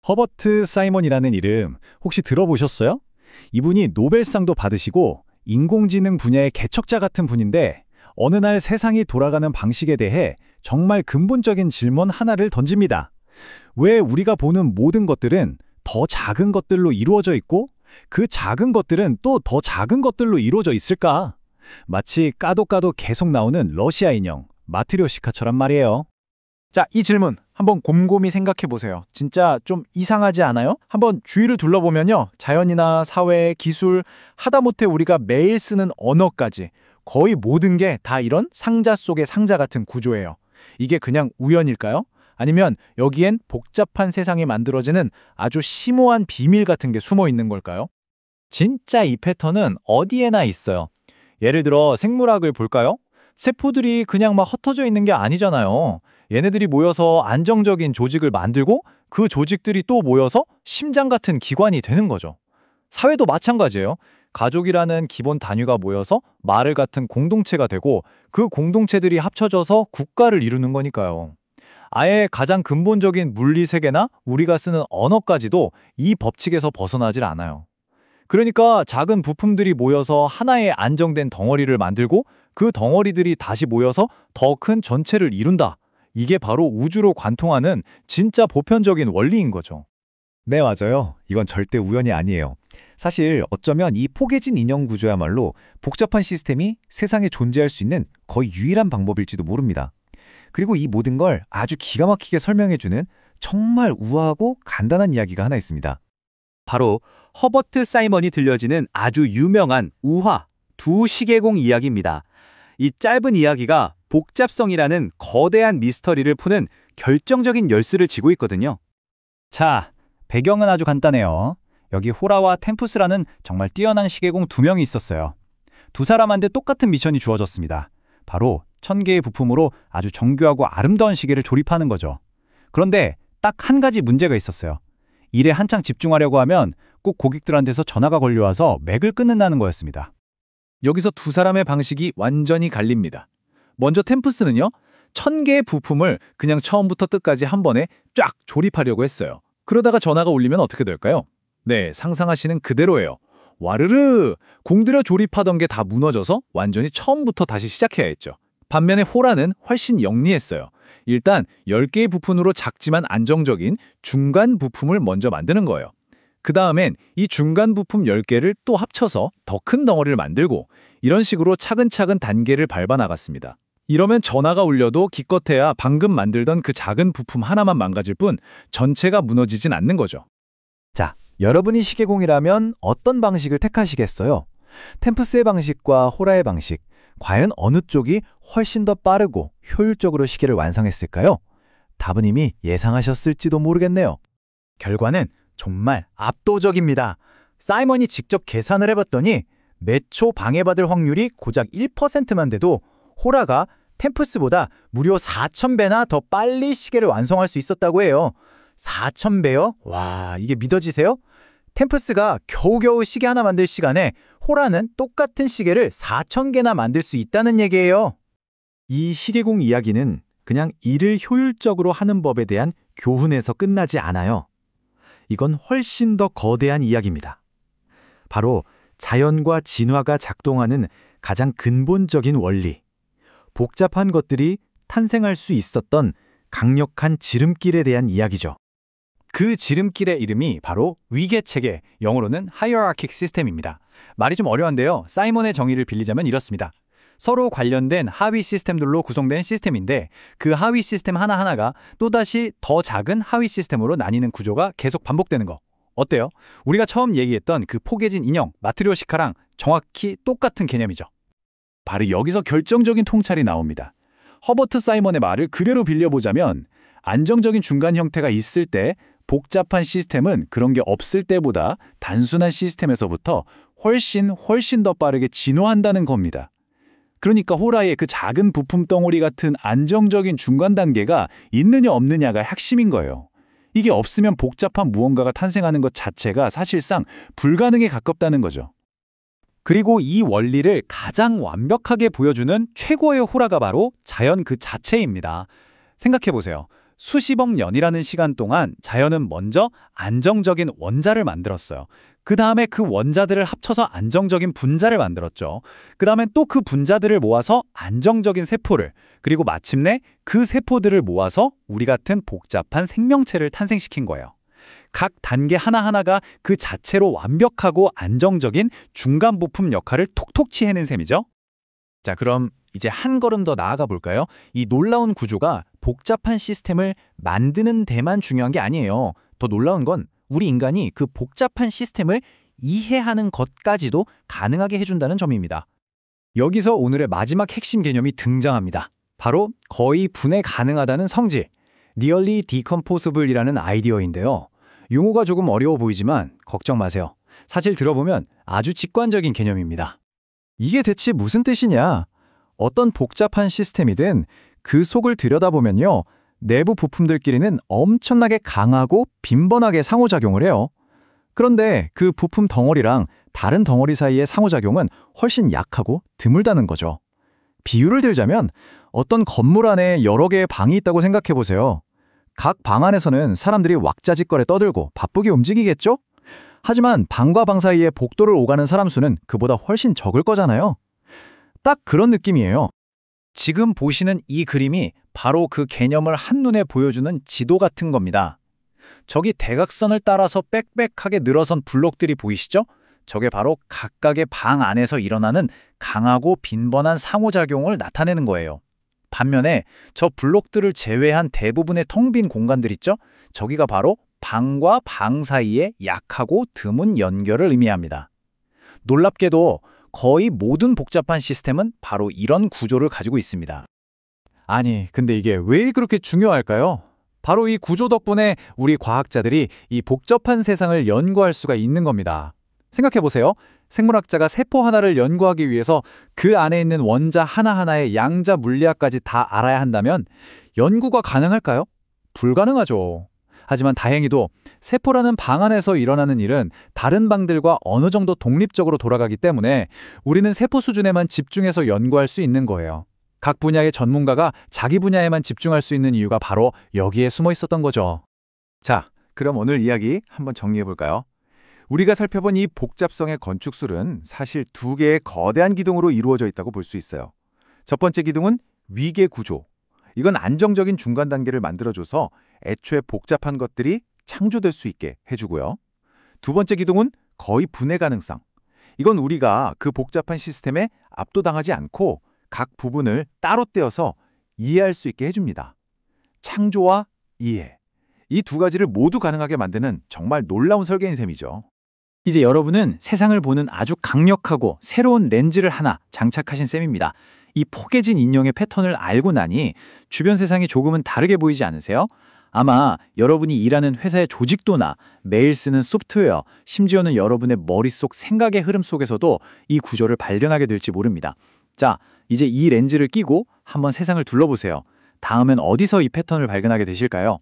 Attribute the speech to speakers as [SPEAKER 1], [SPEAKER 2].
[SPEAKER 1] 허버트 사이먼이라는 이름 혹시 들어보셨어요? 이분이 노벨상도 받으시고 인공지능 분야의 개척자 같은 분인데 어느 날 세상이 돌아가는 방식에 대해 정말 근본적인 질문 하나를 던집니다. 왜 우리가 보는 모든 것들은 더 작은 것들로 이루어져 있고 그 작은 것들은 또 더 작은 것들로 이루어져 있을까? 마치 까도 계속 나오는 러시아 인형 마트료시카처럼 말이에요.
[SPEAKER 2] 자, 이 질문 한번 곰곰이 생각해 보세요. 진짜 좀 이상하지 않아요? 한번 주위를 둘러보면요. 자연이나 사회, 기술, 하다못해 우리가 매일 쓰는 언어까지 거의 모든 게 다 이런 상자 속의 상자 같은 구조예요. 이게 그냥 우연일까요? 아니면 여기엔 복잡한 세상이 만들어지는 아주 심오한 비밀 같은 게 숨어 있는 걸까요?
[SPEAKER 3] 진짜 이 패턴은 어디에나 있어요. 예를 들어 생물학을 볼까요? 세포들이 그냥 막 흩어져 있는 게 아니잖아요. 얘네들이 모여서 안정적인 조직을 만들고 그 조직들이 또 모여서 심장 같은 기관이 되는 거죠. 사회도 마찬가지예요. 가족이라는 기본 단위가 모여서 마을 같은 공동체가 되고 그 공동체들이 합쳐져서 국가를 이루는 거니까요. 아예 가장 근본적인 물리 세계나 우리가 쓰는 언어까지도 이 법칙에서 벗어나질 않아요. 그러니까 작은 부품들이 모여서 하나의 안정된 덩어리를 만들고 그 덩어리들이 다시 모여서 더 큰 전체를 이룬다. 이게 바로 우주로 관통하는 진짜 보편적인 원리인 거죠.
[SPEAKER 1] 네, 맞아요. 이건 절대 우연이 아니에요. 사실 어쩌면 이 포개진 인형 구조야말로 복잡한 시스템이 세상에 존재할 수 있는 거의 유일한 방법일지도 모릅니다. 그리고 이 모든 걸 아주 기가 막히게 설명해주는 정말 우아하고 간단한 이야기가 하나 있습니다.
[SPEAKER 3] 바로 허버트 사이먼이 들려지는 아주 유명한 우화 두 시계공 이야기입니다. 이 짧은 이야기가 복잡성이라는 거대한 미스터리를 푸는 결정적인 열쇠를 쥐고 있거든요. 자, 배경은 아주 간단해요. 여기 호라와 템푸스라는 정말 뛰어난 시계공 두 명이 있었어요. 두 사람한테 똑같은 미션이 주어졌습니다. 바로 1000개의 부품으로 아주 정교하고 아름다운 시계를 조립하는 거죠. 그런데 딱 한 가지 문제가 있었어요. 일에 한창 집중하려고 하면 꼭 고객들한테서 전화가 걸려와서 맥을 끊는다는 거였습니다.
[SPEAKER 2] 여기서 두 사람의 방식이 완전히 갈립니다. 먼저 템프스는요, 1000개의 부품을 그냥 처음부터 끝까지 한 번에 쫙 조립하려고 했어요. 그러다가 전화가 울리면 어떻게 될까요? 네, 상상하시는 그대로예요. 와르르! 공들여 조립하던 게 다 무너져서 완전히 처음부터 다시 시작해야 했죠. 반면에 호라는 훨씬 영리했어요. 일단 10개의 부품으로 작지만 안정적인 중간 부품을 먼저 만드는 거예요. 그 다음엔 이 중간 부품 10개를 또 합쳐서 더 큰 덩어리를 만들고 이런 식으로 차근차근 단계를 밟아 나갔습니다. 이러면 전화가 울려도 기껏해야 방금 만들던 그 작은 부품 하나만 망가질 뿐 전체가 무너지진 않는 거죠.
[SPEAKER 1] 자, 여러분이 시계공이라면 어떤 방식을 택하시겠어요? 템프스의 방식과 호라의 방식, 과연 어느 쪽이 훨씬 더 빠르고 효율적으로 시계를 완성했을까요? 답은 이미 예상하셨을지도 모르겠네요.
[SPEAKER 2] 결과는 정말 압도적입니다. 사이먼이 직접 계산을 해봤더니 몇 초 방해받을 확률이 고작 1%만 돼도 호라가 템프스보다 무려 4000배나 더 빨리 시계를 완성할 수 있었다고 해요. 4000배요? 와, 이게 믿어지세요? 템프스가 겨우겨우 시계 하나 만들 시간에 호라는 똑같은 시계를 4000개나 만들 수 있다는 얘기예요.
[SPEAKER 1] 이 시계공 이야기는 그냥 일을 효율적으로 하는 법에 대한 교훈에서 끝나지 않아요. 이건 훨씬 더 거대한 이야기입니다. 바로 자연과 진화가 작동하는 가장 근본적인 원리, 복잡한 것들이 탄생할 수 있었던 강력한 지름길에 대한 이야기죠.
[SPEAKER 2] 그 지름길의 이름이 바로 위계체계, 영어로는 Hierarchic System입니다. 말이 좀 어려운데요. 사이먼의 정의를 빌리자면 이렇습니다. 서로 관련된 하위 시스템들로 구성된 시스템인데 그 하위 시스템 하나하나가 또다시 더 작은 하위 시스템으로 나뉘는 구조가 계속 반복되는 거. 어때요? 우리가 처음 얘기했던 그 포개진 인형, 마트리오시카랑 정확히 똑같은 개념이죠. 바로 여기서 결정적인 통찰이 나옵니다. 허버트 사이먼의 말을 그대로 빌려보자면 안정적인 중간 형태가 있을 때 복잡한 시스템은 그런 게 없을 때보다 단순한 시스템에서부터 훨씬 더 빠르게 진화한다는 겁니다. 그러니까 호라의 그 작은 부품 덩어리 같은 안정적인 중간 단계가 있느냐 없느냐가 핵심인 거예요. 이게 없으면 복잡한 무언가가 탄생하는 것 자체가 사실상 불가능에 가깝다는 거죠.
[SPEAKER 3] 그리고 이 원리를 가장 완벽하게 보여주는 최고의 호라가 바로 자연 그 자체입니다. 생각해보세요.
[SPEAKER 1] 수십억 년이라는 시간 동안 자연은 먼저 안정적인 원자를 만들었어요. 그 다음에 그 원자들을 합쳐서 안정적인 분자를 만들었죠. 그 다음에 또 그 분자들을 모아서 안정적인 세포를, 그리고 마침내 그 세포들을 모아서 우리 같은 복잡한 생명체를 탄생시킨 거예요. 각 단계 하나하나가 그 자체로 완벽하고 안정적인 중간 부품 역할을 톡톡히 해낸 셈이죠.
[SPEAKER 3] 자, 그럼 이제 한 걸음 더 나아가 볼까요? 이 놀라운 구조가 복잡한 시스템을 만드는 데만 중요한 게 아니에요. 더 놀라운 건 우리 인간이 그 복잡한 시스템을 이해하는 것까지도 가능하게 해준다는 점입니다.
[SPEAKER 2] 여기서 오늘의 마지막 핵심 개념이 등장합니다. 바로 거의 분해 가능하다는 성질, Nearly Decomposable이라는 아이디어인데요. 용어가 조금 어려워 보이지만 걱정 마세요. 사실 들어보면 아주 직관적인 개념입니다. 이게 대체 무슨 뜻이냐? 어떤 복잡한 시스템이든 그 속을 들여다보면요, 내부 부품들끼리는 엄청나게 강하고 빈번하게 상호작용을 해요. 그런데 그 부품 덩어리랑 다른 덩어리 사이의 상호작용은 훨씬 약하고 드물다는 거죠. 비유를 들자면 어떤 건물 안에 여러 개의 방이 있다고 생각해 보세요. 각 방 안에서는 사람들이 왁자지껄에 떠들고 바쁘게 움직이겠죠? 하지만 방과 방 사이에 복도를 오가는 사람 수는 그보다 훨씬 적을 거잖아요. 딱 그런 느낌이에요.
[SPEAKER 1] 지금 보시는 이 그림이 바로 그 개념을 한눈에 보여주는 지도 같은 겁니다. 저기 대각선을 따라서 빽빽하게 늘어선 블록들이 보이시죠? 저게 바로 각각의 방 안에서 일어나는 강하고 빈번한 상호작용을 나타내는 거예요. 반면에 저 블록들을 제외한 대부분의 텅 빈 공간들 있죠? 저기가 바로 방과 방 사이의 약하고 드문 연결을 의미합니다. 놀랍게도 거의 모든 복잡한 시스템은 바로 이런 구조를 가지고 있습니다.
[SPEAKER 3] 아니, 근데 이게 왜 그렇게 중요할까요? 바로 이 구조 덕분에 우리 과학자들이 이 복잡한 세상을 연구할 수가 있는 겁니다. 생각해보세요. 생물학자가 세포 하나를 연구하기 위해서 그 안에 있는 원자 하나하나의 양자 물리학까지 다 알아야 한다면 연구가 가능할까요? 불가능하죠. 하지만 다행히도 세포라는 방 안에서 일어나는 일은 다른 방들과 어느 정도 독립적으로 돌아가기 때문에 우리는 세포 수준에만 집중해서 연구할 수 있는 거예요. 각 분야의 전문가가 자기 분야에만 집중할 수 있는 이유가 바로 여기에 숨어 있었던 거죠.
[SPEAKER 4] 자, 그럼 오늘 이야기 한번 정리해 볼까요? 우리가 살펴본 이 복잡성의 건축술은 사실 두 개의 거대한 기둥으로 이루어져 있다고 볼 수 있어요. 첫 번째 기둥은 위계 구조. 이건 안정적인 중간 단계를 만들어줘서 애초에 복잡한 것들이 창조될 수 있게 해주고요. 두 번째 기둥은 거의 분해 가능성. 이건 우리가 그 복잡한 시스템에 압도당하지 않고 각 부분을 따로 떼어서 이해할 수 있게 해줍니다. 창조와 이해. 이 두 가지를 모두 가능하게 만드는 정말 놀라운 설계인 셈이죠.
[SPEAKER 2] 이제 여러분은 세상을 보는 아주 강력하고 새로운 렌즈를 하나 장착하신 셈입니다. 이 포개진 인형의 패턴을 알고 나니 주변 세상이 조금은 다르게 보이지 않으세요? 아마 여러분이 일하는 회사의 조직도나 매일 쓰는 소프트웨어, 심지어는 여러분의 머릿속 생각의 흐름 속에서도 이 구조를 발견하게 될지 모릅니다. 자, 이제 이 렌즈를 끼고 한번 세상을 둘러보세요. 다음엔 어디서 이 패턴을 발견하게 되실까요?